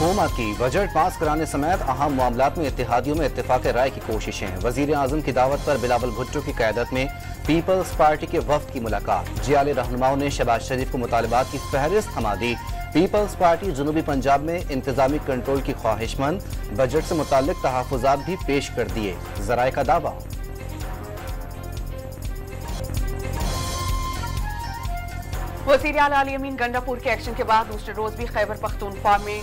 हुकूमत की budget pass कराने समेत अहम मामलात में इत्तेहादियों में इत्तेफाक राय की कोशिशें। वजीर आजम की दावत पर बिलावल भुट्टो की क़यादत में पीपल्स पार्टी के वफ्द की मुलाकात। जियाले रहनुमाओं ने शहबाज शरीफ को मुतालबात की फहरिस्त थमा दी। पीपल्स पार्टी जनूबी पंजाब में इंतजामी कंट्रोल की ख्वाहिशमंद, बजट से मुताल्लिक तहफ़्फ़ुज़ात भी पेश कर दिए। ज़राए का दावा। वज़ीर आला अली अमीन गंडापुर के एक्शन के बाद दूसरे रोज भी खैबर पख्तूनख्वा में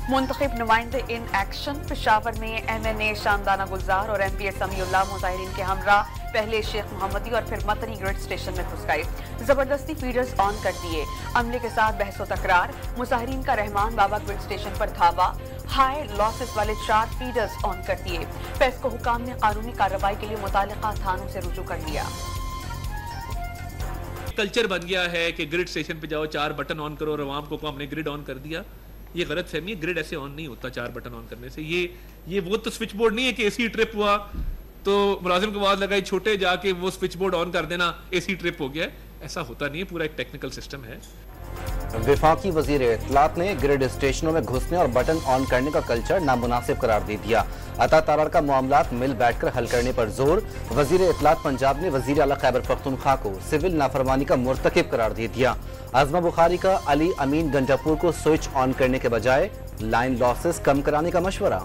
मुंतखब नुमाइंदे इन एक्शन। पेशावर में MNA शानदाना गुलजार और MP समीउल्लाह मुजाहिरीन के हमरा पहले शेख मोहम्मदी और फिर मतनी ग्रिड स्टेशन में घुस गए। जबरदस्ती फीडर्स ऑन कर दिए। अमले के साथ बहस तकरार। मुजाहिरीन का रहमान बाबा ग्रिड स्टेशन पर धावा। हाई लॉसेस वाले 4 फीडर्स ऑन कर दिए। पेस्को हुकाम ने कानूनी कार्रवाई के लिए मुतालिका थानों से रुजू कर लिया। कल्चर बन गया है कि ग्रिड स्टेशन पे जाओ, 4 बटन ऑन करो और आवाम को हमने ग्रिड ऑन कर दिया। ये गलत फहमी है। ग्रिड ऐसे ऑन नहीं होता 4 बटन ऑन करने से। ये वो तो स्विच बोर्ड नहीं है कि AC ट्रिप हुआ तो मुलाजिम को आवाज लगाई छोटे जाके वो स्विच बोर्ड ऑन कर देना, AC ट्रिप हो गया। ऐसा होता नहीं है, पूरा एक टेक्निकल सिस्टम है। वफाकी वजीर इत्तलात ने ग्रिड स्टेशनों में घुसने और बटन ऑन करने का कल्चर नामुनासिब करार दे दिया। अता तारार का मामलात मिल बैठकर हल करने पर जोर। वजीर इत्तलात पंजाब ने वजीर आला खैबर पख्तूनख्वा को सिविल नाफरमानी का मुर्तकिब करार दे दिया। आजमा बुखारी का अली अमीन गंडापुर को स्विच ऑन करने के बजाय लाइन लॉसेस कम कराने का मशवरा।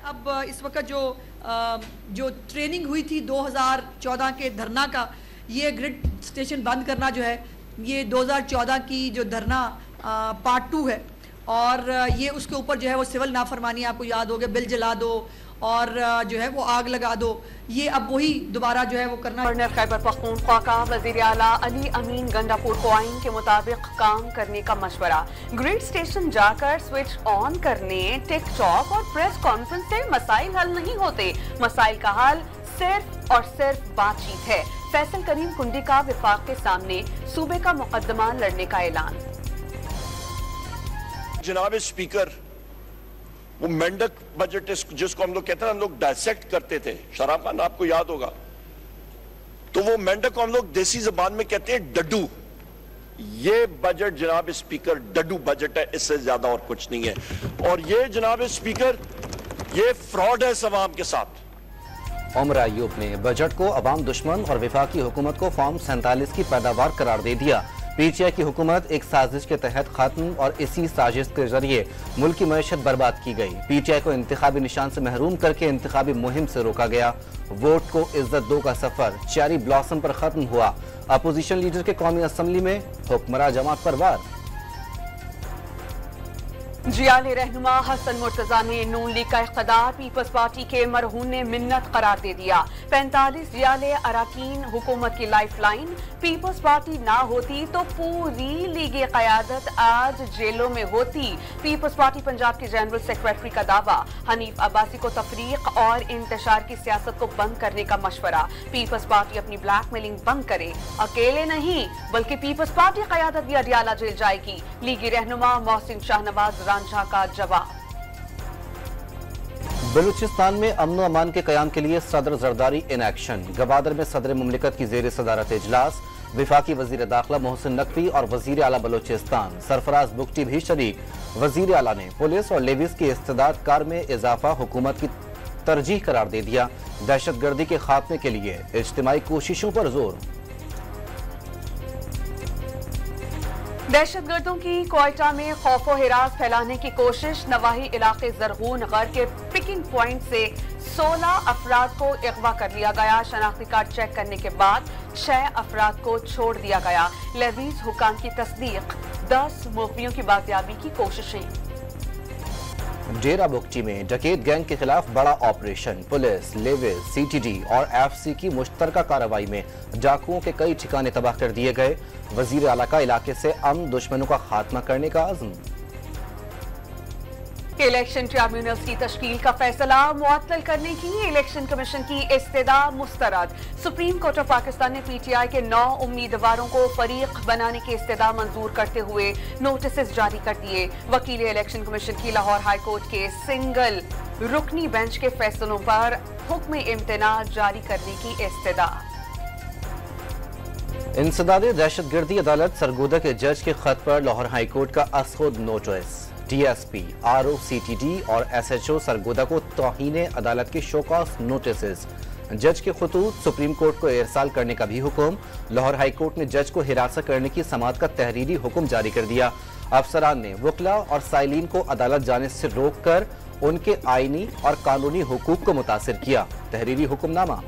अब इस वक्त जो ट्रेनिंग हुई थी 2014 के धरना का, ये ग्रिड स्टेशन बंद करना जो है, ये 2014 की जो धरना पार्ट 2 है और ये उसके ऊपर जो है वो सिविल नाफरमानी, आपको याद होगा, बिल जला दो और जो है वो आग लगा दो। ये अब वही दोबारा जो है वो करना। गवर्नर खैबर पख्तूनख्वा का वजीर आला अली अमीन गंडापुर को आइन के मुताबिक काम करने का मशवरा। ग्रिड स्टेशन जाकर स्विच ऑन करने, टिकटॉक और प्रेस कॉन्फ्रेंस से मसाइल हल नहीं होते। मसाइल का हल सिर्फ और सिर्फ बातचीत है। फैसल करीम कुंडी का विफाक के सामने सूबे का मुकदमा लड़ने का ऐलान। जनाब स्पीकर, वो मेंढक बजट जिसको हम लोग कहते हैं, हम लोग डायसेक्ट करते थे, शराब खान आपको याद होगा, तो वो मेंढक को हम लोग देसी जबान में कहते हैं डड्डू। ये बजट जनाब स्पीकर डड्डू बजट है, इससे ज्यादा और कुछ नहीं है। और ये जनाब स्पीकर, ये फ्रॉड है अवाम के साथ। उमर अयूब ने बजट को अवाम दुश्मन और वफाकी हुकूमत को फॉर्म 47 की पैदावार करार दे दिया। PTI की हुकूमत एक साजिश के तहत खत्म और इसी साजिश के जरिए मुल्क की मईशत बर्बाद की गई। PTI को इंतखाबी निशान से महरूम करके इंतखाबी मुहिम से रोका गया। वोट को इज्जत दो का सफर चेरी ब्लॉसम पर खत्म हुआ। अपोजिशन लीडर के कौमी असम्बली में हुक्मरान जमात पर वार। जियाले रहनुमा हसन मुर्तजा ने नून लीग का इख्तिदार पीपल्स पार्टी के मरहून ने मिन्नत करार दे दिया। 45 जियाले अराकीन हुकूमत की लाइफ लाइन। पीपल्स पार्टी ना होती तो पूरी लीगी क़यादत आज जेलों में होती। पीपल्स पार्टी पंजाब के जनरल सेक्रेटरी का दावा। हनीफ अब्बासी को तफरीक और इंतशार की सियासत को बंद करने का मशवरा। पीपल्स पार्टी अपनी ब्लैकमेलिंग बंद करे, अकेले नहीं बल्कि पीपल्स पार्टी क़यादत भी अडियाला जेल जाएगी। लीगी रहनुमा मोहसिन शाहनवाज रांझा का जवाब। बलूचिस्तान में अमन व अमान के कयाम के लिए सदर जरदारी इन एक्शन। गवादर में सदर मुमलिकत की जेर सदारत इजलास। विफाकी वजीर दाखिला मोहसिन नकवी और वजीर आला बलूचिस्तान सरफराज बुगटी भी शरीक। वजीर आला ने पुलिस और लेविस की इस्तेदाद कार में इजाफा हुकूमत की तरजीह करार दे दिया। दहशत गर्दी के खात्मे के लिए इज्तिमाई कोशिशों पर जोर। दहशतगर्दों की क्वेटा में खौफो हिरास फैलाने की कोशिश। नवाही इलाके जरगून गढ़ के पिकिंग पॉइंट से 16 अफराद को अगवा कर लिया गया। शनाख्ती कार्ड चेक करने के बाद 6 अफराद को छोड़ दिया गया। लेवीज हुकाम की तस्दीक। 10 मुखबियों की बाजियाबी की कोशिशें। डेरा बुगटी में डकैत गैंग के खिलाफ बड़ा ऑपरेशन। पुलिस, लेविस, CTD और FC की मुश्तरका कार्रवाई में डाकुओं के कई ठिकाने तबाह कर दिए गए। वजीर आला का इलाके से अमन दुश्मनों का खात्मा करने का अज़्म। इलेक्शन ट्रिब्यूनल्स की तश्कील का फैसला मुअत्तल करने की इलेक्शन कमीशन की इस्तेदा मुस्तरद। सुप्रीम कोर्ट ऑफ पाकिस्तान ने PTI के 9 उम्मीदवारों को फरीक बनाने की इस्तेदा मंजूर करते हुए नोटिस जारी कर दिए। वकील इलेक्शन कमीशन की लाहौर हाई कोर्ट के सिंगल रुकनी बेंच के फैसलों पर हुक्म इम्तना जारी करने की इस्तेदा। इंसदादी दहशतगर्दी अदालत सरगोदा के जज के खत पर लाहौर हाईकोर्ट का असखुद नोटिस। DSP, ROCTD और SHO सरगोदा को तौहीन अदालत के शोकॉस नोटिस। जज के खतूत सुप्रीम कोर्ट को इरसाल करने का भी हुक्म। लाहौर हाईकोर्ट ने जज को हिरासत करने की समाअत का तहरीरी हुक्म जारी कर दिया। अफसरान ने वकला और साइलिन को अदालत जाने से रोककर उनके आईनी और कानूनी हुकूक को मुतासिर किया। तहरीरी हुक्मनामा।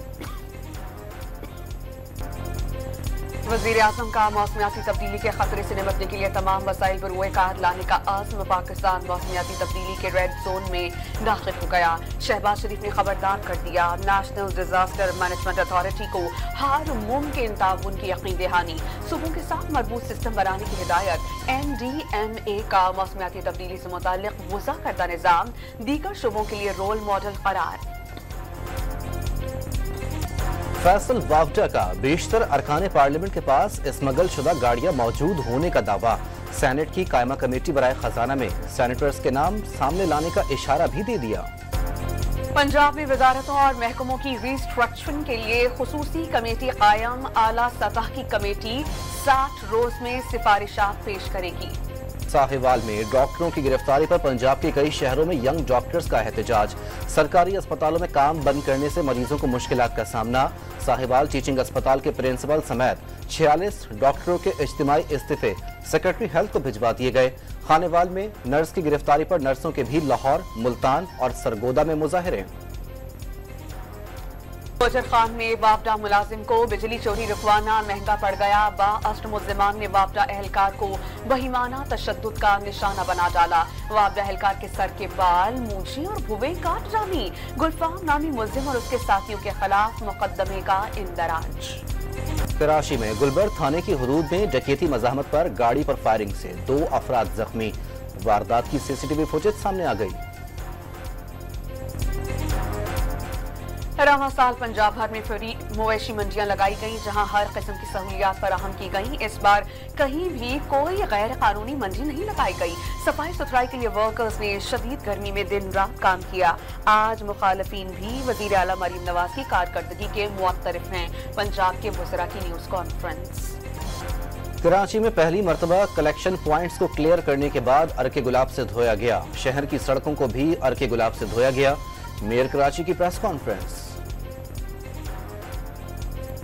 वज़ीर-ए-आज़म का मौसमियाती तब्दीली के खतरे से निपटने के लिए तमाम वसाइल पर कार लाने का आज़म। पाकिस्तान मौसमियाती तब्दीली के रेड जोन में दाखिल हो गया। शहबाज शरीफ ने खबरदार कर दिया। नेशनल डिजास्टर मैनेजमेंट अथॉरिटी को हर मुमकिन ताउन की यकीन दहानी। सूबों के साथ मजबूत सिस्टम बनाने की हिदायत। NDMA का मौसमियाती तब्दीली से मुताल्लिक वज़ा करदा निज़ाम दीगर शोबों के लिए रोल मॉडल करार। फैसल वावडा का बेशतर अरकान पार्लियामेंट के पास स्मगल शुदा गाड़ियां मौजूद होने का दावा। सेनेट की कायमा कमेटी बराए खजाना में सेनेटर्स के नाम सामने लाने का इशारा भी दे दिया। पंजाब में वजारतों और महकमों की रिस्ट्रक्चरिंग के लिए खुसूसी कमेटी कायम। आला सतह की कमेटी 60 रोज में सिफारिशात पेश करेगी। साहिवाल में डॉक्टरों की गिरफ्तारी पर पंजाब के कई शहरों में यंग डॉक्टर्स का एहतजाज। सरकारी अस्पतालों में काम बंद करने से मरीजों को मुश्किलात का सामना। साहिवाल टीचिंग अस्पताल के प्रिंसिपल समेत 46 डॉक्टरों के इज्तिमाई इस्तीफे सेक्रेटरी हेल्थ को भिजवा दिए गए। खानेवाल में नर्स की गिरफ्तारी पर नर्सों के भी लाहौर, मुल्तान और सरगोदा में मुजाहिरे। गोजर खान में वापडा मुलाजिम को बिजली चोरी रुकवाना महंगा पड़ गया। बाअस्ट मुल्जिमान ने वापडा एहलकार को बहिमाना तशद्दुद का निशाना बना डाला। वापडा एहलकार के सर के बाल, मूछी और भुवें काट डाली। गुलफाम नामी मुल्जिम और उसके साथियों के खिलाफ मुकदमे का इंदराज। कराची में गुलबर्ग थाने की हुदूद में डकैती मज़ाहमत पर गाड़ी पर फायरिंग से 2 अफराद जख्मी। वारदात की CCTV फुटेज सामने आ गई। रवां साल पंजाब भर में फ्री मवेशी मंडियां लगाई गईं, जहां हर किस्म की सहूलियात फराहम की गईं। इस बार कहीं भी कोई गैर कानूनी मंडी नहीं लगाई गई। सफाई सुथराई के लिए वर्कर्स ने शदीद गर्मी में दिन रात काम किया। आज मुखालफीन भी वजीर आला मरीम नवाज की कारकर्दगी के मुअत्तरिफ हैं। पंजाब के वज़रा की न्यूज कॉन्फ्रेंस। कराची में पहली मरतबा कलेक्शन पॉइंट्स को क्लियर करने के बाद अर्के गुलाब से धोया गया। शहर की सड़कों को भी अर्के गुलाब से धोया गया। मेयर कराची की प्रेस कॉन्फ्रेंस।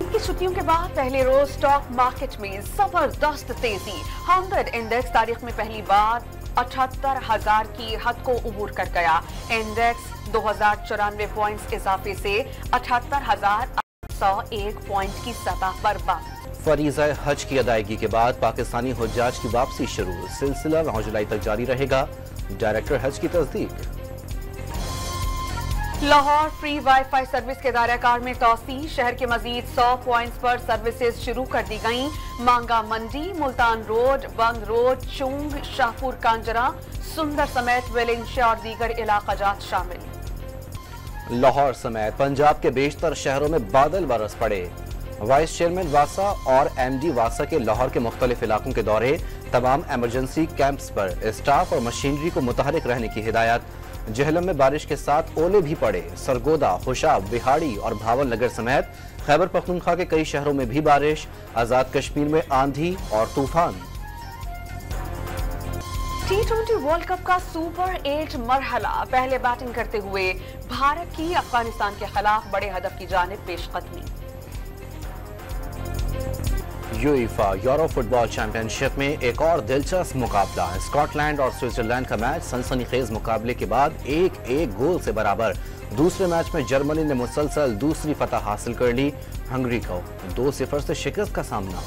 की छुट्टियों के बाद पहले रोज स्टॉक मार्केट में जबरदस्त तेजी। 100 इंडेक्स तारीख में पहली बार 78,000 की हद को उबूर कर गया। इंडेक्स 2094 पॉइंट्स इजाफे से 78,801 पॉइंट की सतह पर बंद। फरीज़ा हज की अदायगी के बाद पाकिस्तानी हुज्जाज की वापसी शुरू। सिलसिला 9 जुलाई तक जारी रहेगा। डायरेक्टर हज की तस्दीक। लाहौर फ्री वाईफाई सर्विस के दायराकार में तौसी। शहर के मजीद 100 पॉइंट्स पर सर्विसेज शुरू कर दी गईं। मांगा मंडी, मुल्तान रोड, बंद रोड, चुंग, शाहपुर कांजरा, सुंदर समेत वेलिंशिया और दीगर इलाकाजात शामिल। लाहौर समेत पंजाब के बेशतर शहरों में बादल बरस पड़े। वाइस चेयरमैन वासा और MD वासा के लाहौर के मुख्तलिफ इलाकों के दौरे। तमाम एमरजेंसी कैंप्स पर स्टाफ और मशीनरी को मुतहरिक रहने की हिदायत। जहलम में बारिश के साथ ओले भी पड़े। सरगोदा, खुशाब, बिहाड़ी और भावल नगर समेत खैबर पख्तूनख्वा के कई शहरों में भी बारिश। आजाद कश्मीर में आंधी और तूफान। T20 वर्ल्ड कप का सुपर 8 मरहला। पहले बैटिंग करते हुए भारत की अफगानिस्तान के खिलाफ बड़े हदफ की जानिब पेशकदमी। यूईफा यूरो फुटबॉल चैंपियनशिप में एक और दिलचस्प मुकाबला। स्कॉटलैंड और स्विट्जरलैंड का मैच सनसनीखेज मुकाबले के बाद 1-1 गोल से बराबर। दूसरे मैच में जर्मनी ने मुसलसल दूसरी फतह हासिल कर ली। हंगरी को 2-0 से शिकस्त का सामना।